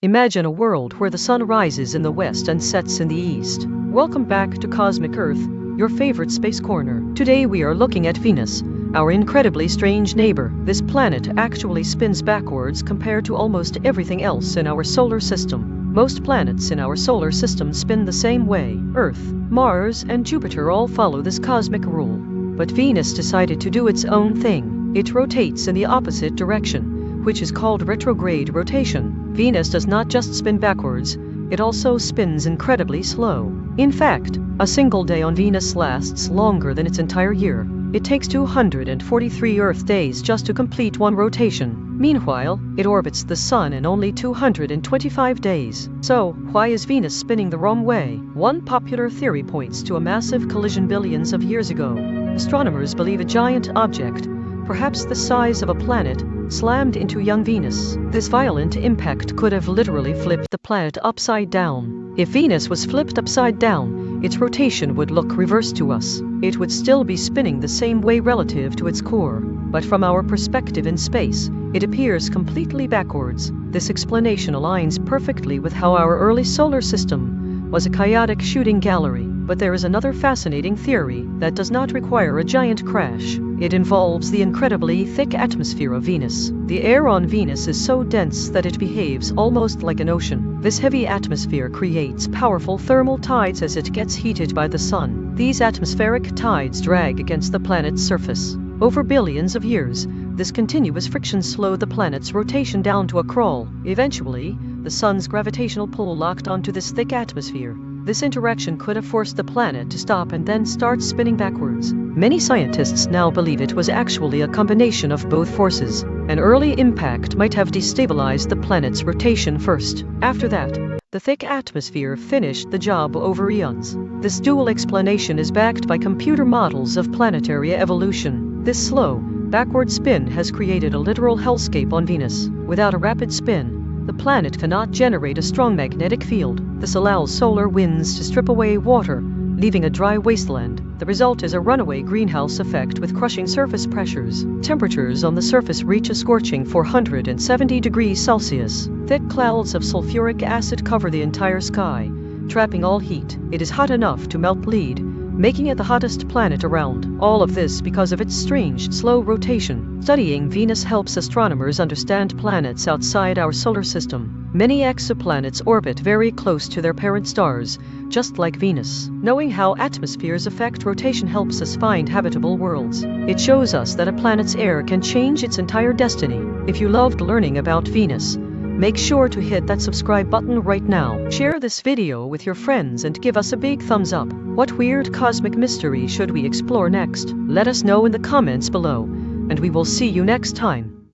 Imagine a world where the sun rises in the west and sets in the east. Welcome back to Cosmic Earth, your favorite space corner. Today we are looking at Venus, our incredibly strange neighbor. This planet actually spins backwards compared to almost everything else in our solar system. Most planets in our solar system spin the same way. Earth, Mars, and Jupiter all follow this cosmic rule. But Venus decided to do its own thing. It rotates in the opposite direction, which is called retrograde rotation. Venus does not just spin backwards, it also spins incredibly slow. In fact, a single day on Venus lasts longer than its entire year. It takes 243 Earth days just to complete one rotation. Meanwhile, it orbits the Sun in only 225 days. So, why is Venus spinning the wrong way? One popular theory points to a massive collision billions of years ago. Astronomers believe a giant object, perhaps the size of a planet, slammed into young Venus. This violent impact could have literally flipped the planet upside down. If Venus was flipped upside down, its rotation would look reversed to us. It would still be spinning the same way relative to its core, but from our perspective in space, it appears completely backwards. This explanation aligns perfectly with how our early solar system was a chaotic shooting gallery. But there is another fascinating theory that does not require a giant crash. It involves the incredibly thick atmosphere of Venus. The air on Venus is so dense that it behaves almost like an ocean. This heavy atmosphere creates powerful thermal tides as it gets heated by the sun. These atmospheric tides drag against the planet's surface. Over billions of years, this continuous friction slowed the planet's rotation down to a crawl. Eventually, the sun's gravitational pull locked onto this thick atmosphere. This interaction could have forced the planet to stop and then start spinning backwards. Many scientists now believe it was actually a combination of both forces. An early impact might have destabilized the planet's rotation first. After that, the thick atmosphere finished the job over eons. This dual explanation is backed by computer models of planetary evolution. This slow, backward spin has created a literal hellscape on Venus. Without a rapid spin, the planet cannot generate a strong magnetic field. This allows solar winds to strip away water, leaving a dry wasteland. The result is a runaway greenhouse effect with crushing surface pressures. Temperatures on the surface reach a scorching 470 degrees Celsius. Thick clouds of sulfuric acid cover the entire sky, trapping all heat. It is hot enough to melt lead, making it the hottest planet around. All of this because of its strange, slow rotation. Studying Venus helps astronomers understand planets outside our solar system. Many exoplanets orbit very close to their parent stars, just like Venus. Knowing how atmospheres affect rotation helps us find habitable worlds. It shows us that a planet's air can change its entire destiny. If you loved learning about Venus, make sure to hit that subscribe button right now. Share this video with your friends and give us a big thumbs up. What weird cosmic mystery should we explore next? Let us know in the comments below, and we will see you next time.